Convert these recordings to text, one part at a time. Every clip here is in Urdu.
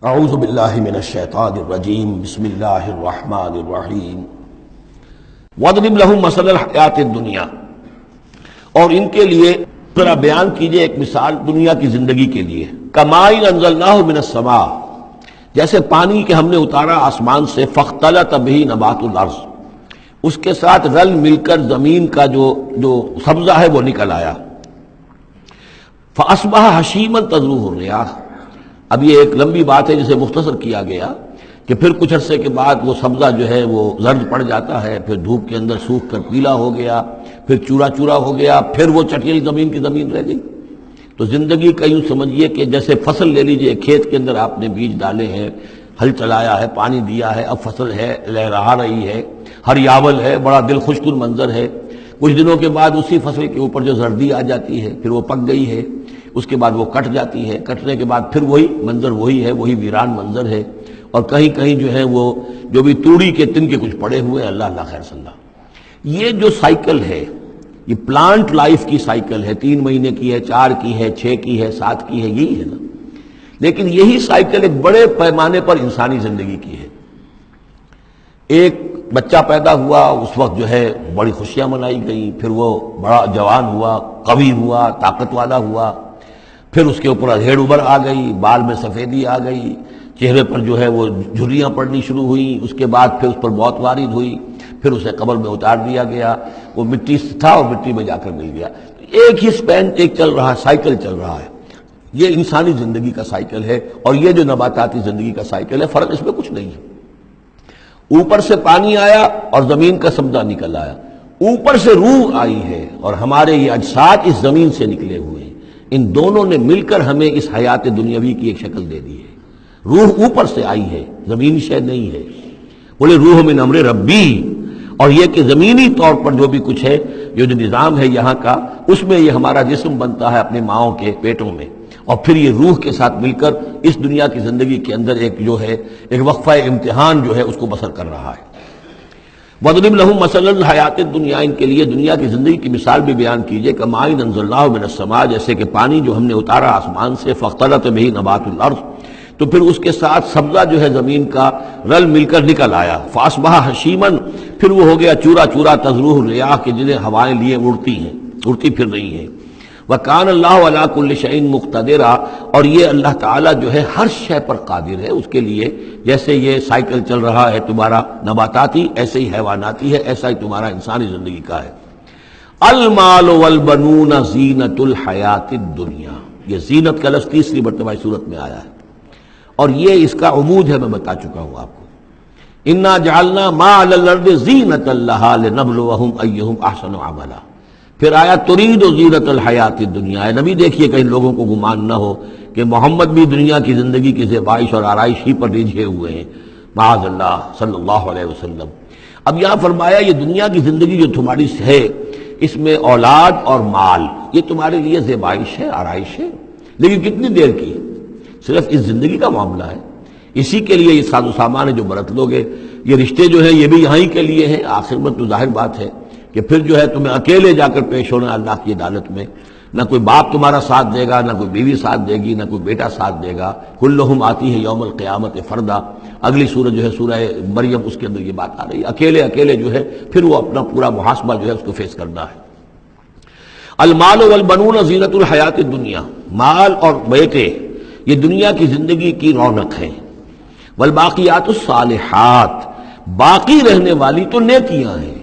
اعوذ باللہ من الشیطان الرجیم بسم اللہ الرحمن الرحیم وَاضْرِبْ لَهُمْ مَثَلَ الْحَيَاةِ الدُّنْيَا، اور ان کے لیے ذرا بیان کیجئے ایک مثال دنیا کی زندگی کے لیے. کَمَاءٍ أَنزَلْنَاهُ مِنَ السَّمَاءِ، جیسے پانی کہ ہم نے اتارا آسمان سے. فَاخْتَلَطَ بِهِ نَبَاتُ الْأَرْضِ، اس کے ساتھ رل مل کر زمین کا جو سبزہ ہے وہ نکل آیا. فَأَصْبَحَ هَشِيمًا تَذْرُوهُ الرِّيَاحُ، اب یہ ایک لمبی بات ہے جسے مختصر کیا گیا کہ پھر کچھ عرصے کے بعد وہ سبزہ جو ہے وہ زرد پڑ جاتا ہے، پھر دھوپ کے اندر سوکھ کر پیلا ہو گیا، پھر چورا چورا ہو گیا، پھر وہ چٹیل زمین کی زمین رہ گئی. تو زندگی کا یوں سمجھیے کہ جیسے فصل لے لیجئے، کھیت کے اندر آپ نے بیج ڈالے ہیں، ہل چلایا ہے، پانی دیا ہے، اب فصل ہے، لہرا رہی ہے، ہریاول ہے، بڑا دل خوش کن منظر ہے. کچھ دنوں کے بعد اسی فصل کے اوپر جو زردی آ جاتی ہے، پھر وہ پک گئی ہے، اس کے بعد وہ کٹ جاتی ہے، کٹنے کے بعد پھر وہی منظر وہی ہے، وہی ویران منظر ہے. اور کہیں کہیں جو ہے وہ جو بھی توڑی کے تن کے کچھ پڑے ہوئے، اللہ اللہ خیر صلی اللہ. یہ جو سائیکل ہے، یہ پلانٹ لائف کی سائیکل ہے، 3 مہینے کی ہے، 4 کی ہے، 6 کی ہے، 7 کی ہے، یہی ہے نا. لیکن یہی سائیکل ایک بڑے پیمانے پر انسانی زندگی کی ہے. ایک بچہ پیدا ہوا، اس وقت جو ہے بڑی خوشیاں منائی گئیں، پھر وہ بڑا جوان ہوا، قوی ہوا، طاقت والا ہوا، پھر اس کے اوپر ادھیڑ ابھر آ گئی، بال میں سفیدی آ گئی، چہرے پر جو ہے وہ جھریاں پڑنی شروع ہوئیں. اس کے بعد پھر اس پر موت وارد ہوئی، پھر اسے قبر میں اتار دیا گیا. وہ مٹی سے تھا اور مٹی میں جا کر مل گیا. ایک ہی سپین ایک چل رہا ہے، سائیکل چل رہا ہے. یہ انسانی زندگی کا سائیکل ہے، اور یہ جو نباتاتی زندگی کا سائیکل ہے، فرق اس میں کچھ نہیں ہے. اوپر سے پانی آیا اور زمین کا سبزہ نکل آیا، اوپر سے روح آئی ہے اور ہمارے یہ اجساد اس زمین سے نکلے ہوئے ہیں. ان دونوں نے مل کر ہمیں اس حیات دنیاوی کی ایک شکل دے دی ہے. روح اوپر سے آئی ہے، زمینی شے نہیں ہے. بولے روح من امر ربی، اور یہ کہ زمینی طور پر جو بھی کچھ ہے، جو نظام ہے یہاں کا، اس میں یہ ہمارا جسم بنتا ہے اپنے ماؤں کے پیٹوں میں، اور پھر یہ روح کے ساتھ مل کر اس دنیا کی زندگی کے اندر ایک جو ہے ایک وقفہ امتحان جو ہے اس کو بسر کر رہا ہے. وَاضْرِبْ لَهُمْ مَثَلَ الْحَيَاةِ الدُّنْيَا، ان کے لیے دنیا کی زندگی کی مثال بھی بیان کیجئے. کَمَاءٍ أَنزَلْنَاهُ مِنَ السَّمَاءِ، جیسے کہ پانی جو ہم نے اتارا آسمان سے. فَاخْتَلَطَ بِهِ نَبَاتُ الْأَرْضِ، تو پھر اس کے ساتھ سبزہ جو ہے زمین کا رل مل کر نکل آیا. فَأَصْبَحَ هَشِيمًا، پھر وہ ہو گیا چورا چورا. تَذْرُوهُ الرِّيَاحُ، کہ جنہیں ہوائیں لیے اڑتی پھر رہی ہیں. وَكَانَ اللَّهُ عَلَىٰ كُلِّ شَيْءٍ مُقْتَدِرًا، اور یہ اللہ تعالیٰ جو ہے ہر شے پر قادر ہے. اس کے لیے جیسے یہ سائیکل چل رہا ہے تمہارا نباتاتی، ایسے ہی حیواناتی ہے، ایسا ہی تمہارا انسانی زندگی کا ہے. المال والبنون زینت الحیات الدنیا، یہ زینت کا لفظ 3 مرتبہ اس صورت میں آیا ہے، اور یہ اس کا عمود ہے، میں بتا چکا ہوں آپ کو. انا جعلنا ما علی الارض زینۃ لها لنبلوہم ایہم احسن عملا. پھر آیا ترید و زینت الحیات الدنیا. اے نبی دیکھیے کہیں لوگوں کو گمان نہ ہو کہ محمد بھی دنیا کی زندگی کی زیبائش اور آرائش ہی پر رجھے ہوئے ہیں. معاذ اللہ صلی اللہ علیہ وسلم. اب یہاں فرمایا یہ دنیا کی زندگی جو تمہاری ہے، اس میں اولاد اور مال یہ تمہارے لیے زیبائش ہے، آرائش ہے، لیکن کتنی دیر کی؟ صرف اس زندگی کا معاملہ ہے. اسی کے لیے یہ ساز و سامان ہے جو برت لوگے. یہ رشتے جو ہیں یہ بھی یہاں ہی کے لیے ہیں. آخر میں تو ظاہر بات ہے کہ پھر جو ہے تمہیں اکیلے جا کر پیش ہونا اللہ کی عدالت میں. نہ کوئی باپ تمہارا ساتھ دے گا، نہ کوئی بیوی ساتھ دے گی، نہ کوئی بیٹا ساتھ دے گا. کلہم آتی ہے یوم القیامت فردا. اگلی سورہ جو ہے سورہ مریم، اس کے اندر یہ بات آ رہی ہے. اکیلے جو ہے پھر وہ اپنا پورا محاسبہ جو ہے اس کو فیس کرنا ہے. المال والبنون زینت الحیات الدنیا، مال اور بیٹے یہ دنیا کی زندگی کی رونق ہے. والباقیات الصالحات، باقی رہنے والی تو نیکیاں ہیں.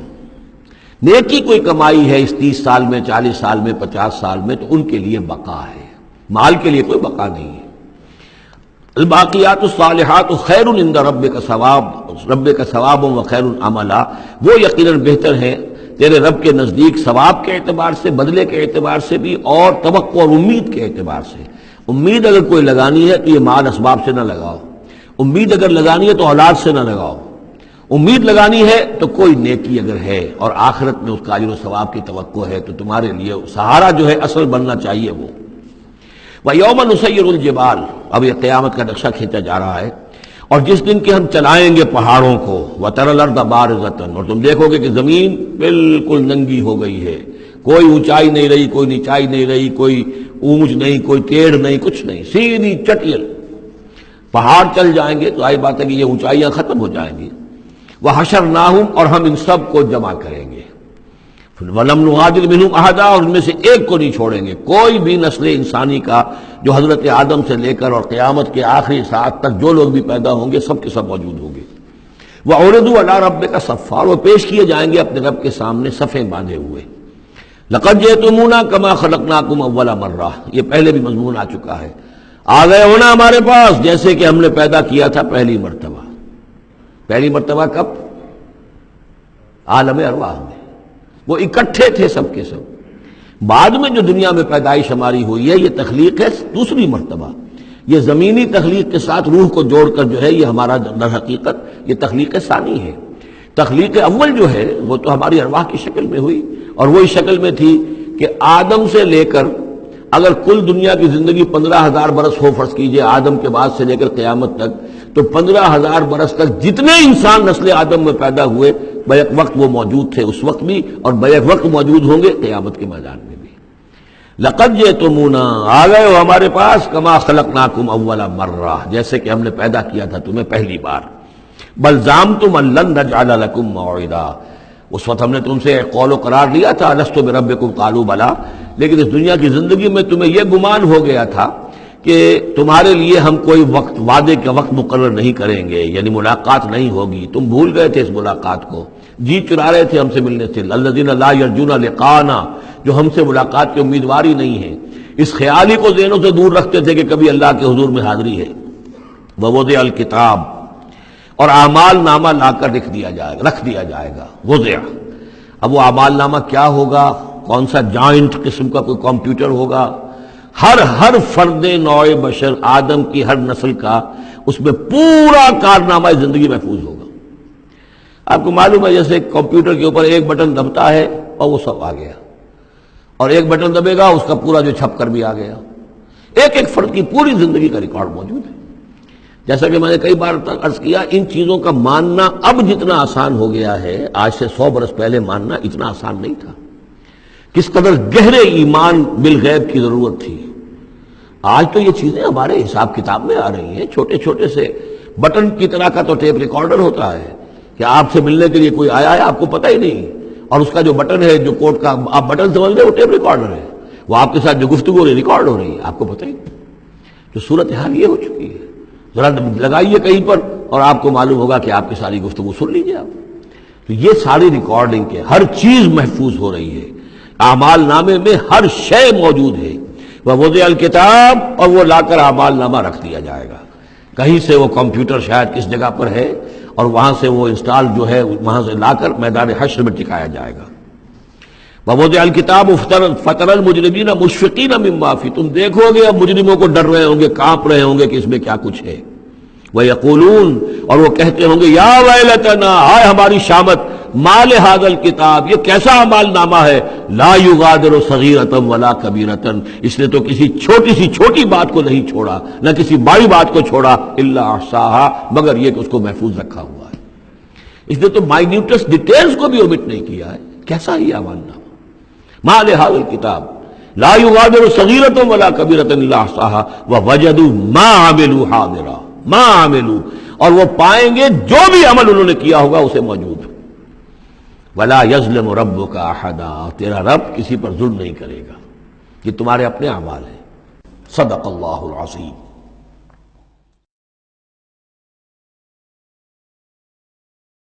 نیکی کوئی کمائی ہے اس 30 سال میں، 40 سال میں، 50 سال میں، تو ان کے لیے بقا ہے. مال کے لیے کوئی بقا نہیں ہے. الباقیات الصالحات خیر عند ربک ثواب و خیر عملا، وہ یقیناً بہتر ہیں تیرے رب کے نزدیک ثواب کے اعتبار سے، بدلے کے اعتبار سے بھی، اور توقع اور امید کے اعتبار سے. امید اگر کوئی لگانی ہے تو یہ مال اسباب سے نہ لگاؤ. امید اگر لگانی ہے تو اولاد سے نہ لگاؤ. امید لگانی ہے تو کوئی نیکی اگر ہے اور آخرت میں اس کا اجر و ثواب کی توقع ہے تو تمہارے لیے سہارا جو ہے اصل بننا چاہیے وہ. وَيَوْمَ نُسَيِّرُ الْجِبَالَ، اب یہ قیامت کا نقشہ کھینچا جا رہا ہے. اور جس دن کے ہم چلائیں گے پہاڑوں کو، وَتَرَى الْأَرْضَ بَارِزَةً، اور تم دیکھو گے کہ زمین بالکل ننگی ہو گئی ہے. کوئی اونچائی نہیں رہی، کوئی نیچائی نہیں رہی، کوئی اونچ نہیں، کوئی ٹیڑھ نہیں، کچھ نہیں، سیدھی چٹیل. پہاڑ چل جائیں گے تو آئی بات ہے کہ یہ اونچائیاں ختم ہو جائیں گی. وحشرناہم اور ہم ان سب کو جمع کریں گے. وَلَمْ نُغَادِرْ مِنْهُمْ أَحَدًا اور ان میں سے ایک کو نہیں چھوڑیں گے. کوئی بھی نسل انسانی کا جو حضرت آدم سے لے کر اور قیامت کے آخری ساعت تک جو لوگ بھی پیدا ہوں گے سب کے سب موجود ہوں گے. وَعُرِضُوا عَلَىٰ رَبِّكَ صَفًّا وہ پیش کیے جائیں گے اپنے رب کے سامنے صفیں باندھے ہوئے. لَقَدْ جِئْتُمُونَا كَمَا خَلَقْنَاكُمْ أَوَّلَ مَرَّةٍ یہ پہلے بھی مضمون آ چکا ہے. آ گئے ہونا ہمارے پاس جیسے کہ ہم نے پیدا کیا تھا پہلی مرتبہ. پہلی مرتبہ کب؟ عالم ارواح میں. وہ اکٹھے تھے سب کے سب. بعد میں جو دنیا میں پیدائش ہماری ہوئی ہے یہ تخلیق ہے دوسری مرتبہ. یہ زمینی تخلیق کے ساتھ روح کو جوڑ کر جو ہے یہ ہمارا در حقیقت یہ تخلیق ثانی ہے. تخلیق اول جو ہے وہ تو ہماری ارواح کی شکل میں ہوئی اور وہی شکل میں تھی کہ آدم سے لے کر اگر کل دنیا کی زندگی 15,000 برس ہو فرض کیجئے آدم کے بعد سے لے کر قیامت تک تو 15,000 برس تک جتنے انسان نسل آدم میں پیدا ہوئے بیک وقت وہ موجود تھے اس وقت بھی اور بیک وقت موجود ہوں گے قیامت کے میدان میں بھی. لقد جئتمونا آ گئے ہو ہمارے پاس کما خلقناکم اول مرہ جیسے کہ ہم نے پیدا کیا تھا تمہیں پہلی بار. بل زعمتم ان لن نجعل لکم موعدا اس وقت ہم نے تم سے قول و قرار لیا تھا الست بربکم قالوا بلا لیکن اس دنیا کی زندگی میں تمہیں یہ گمان ہو گیا تھا کہ تمہارے لیے ہم کوئی وقت وعدے کا وقت مقرر نہیں کریں گے یعنی ملاقات نہیں ہوگی. تم بھول گئے تھے اس ملاقات کو جی چرا رہے تھے ہم سے ملنے سے. الذین لا یرجون لقاءنا جو ہم سے ملاقات کی امیدوار ہی نہیں ہے اس خیال ہی کو ذہنوں سے دور رکھتے تھے کہ کبھی اللہ کے حضور میں حاضری ہے. ووضع الکتاب اور اعمال نامہ لا کر رکھ دیا جائے گا. وضع اب وہ اعمال نامہ کیا ہوگا؟ کون سا جوائنٹ قسم کا کوئی کمپیوٹر ہوگا؟ ہر فرد نوع بشر آدم کی ہر نسل کا اس میں پورا کارنامہ زندگی محفوظ ہوگا. آپ کو معلوم ہے جیسے کمپیوٹر کے اوپر ایک بٹن دبتا ہے اور وہ سب آ گیا اور ایک بٹن دبے گا اس کا پورا جو چھپ کر بھی آ گیا. ایک ایک فرد کی پوری زندگی کا ریکارڈ موجود ہے. جیسا کہ میں نے کئی بار عرض کیا ان چیزوں کا ماننا اب جتنا آسان ہو گیا ہے آج سے 100 برس پہلے ماننا اتنا آسان نہیں تھا. کس قدر گہرے ایمان بالغیب کی ضرورت تھی. آج تو یہ چیزیں ہمارے حساب کتاب میں آ رہی ہیں. چھوٹے چھوٹے سے بٹن کی طرح کا تو ٹیپ ریکارڈر ہوتا ہے کہ آپ سے ملنے کے لیے کوئی آیا ہے آپ کو پتہ ہی نہیں اور اس کا جو بٹن ہے جو کوٹ کا آپ بٹن سمجھ رہے وہ ٹیپ ریکارڈر ہے. وہ آپ کے ساتھ جو گفتگو ریکارڈ ہو رہی ہے آپ کو پتہ ہی نہیں. جو صورتحال یہ ہو چکی ہے ذرا لگائیے کہیں پر اور آپ کو معلوم ہوگا کہ آپ کی ساری گفتگو سن لیجیے آپ. تو یہ ساری ریکارڈنگ کے ہر چیز محفوظ ہو رہی ہے. اعمال نامے میں ہر شے موجود ہے. ووضع الکتاب اور وہ لا کر اعمال نامہ رکھ دیا جائے گا. کہیں سے وہ کمپیوٹر شاید کس جگہ پر ہے اور وہاں سے وہ انسٹال جو ہے وہاں سے لا کر میدان حشر میں ٹکایا جائے گا. ووضع الکتاب فتر المجرمین مشفقین مما فیہ تم دیکھو گے اب مجرموں کو ڈر رہے ہوں گے کانپ رہے ہوں گے کہ اس میں کیا کچھ ہے. ویقولون اور وہ کہتے ہوں گے یا ویلتنا ہائے ہماری شامت مال ھذا الکتاب یہ کیسا اعمال نامہ ہے لا یغادر صغیرۃ ولا کبیرۃ اس نے تو کسی چھوٹی سی چھوٹی بات کو نہیں چھوڑا نہ کسی بڑی بات کو چھوڑا الا احصاها مگر یہ کہ اس کو محفوظ رکھا ہوا ہے. اس نے تو مائنیوٹس ڈیٹیلز کو بھی اومٹ نہیں کیا ہے. کیسا ہی اعمال نامہ مال ھذا الکتاب لا یغادر صغیرۃ ولا کبیرۃ الا احصاها ووجدوا ما عملوا حاضرا ما عملوا اور وہ پائیں گے جو بھی عمل انہوں نے کیا ہوگا اسے موجود. ولا یظلم ربک احدا تیرا رب کسی پر ظلم نہیں کرے گا. یہ تمہارے اپنے اعمال ہیں. صدق اللہ العظیم.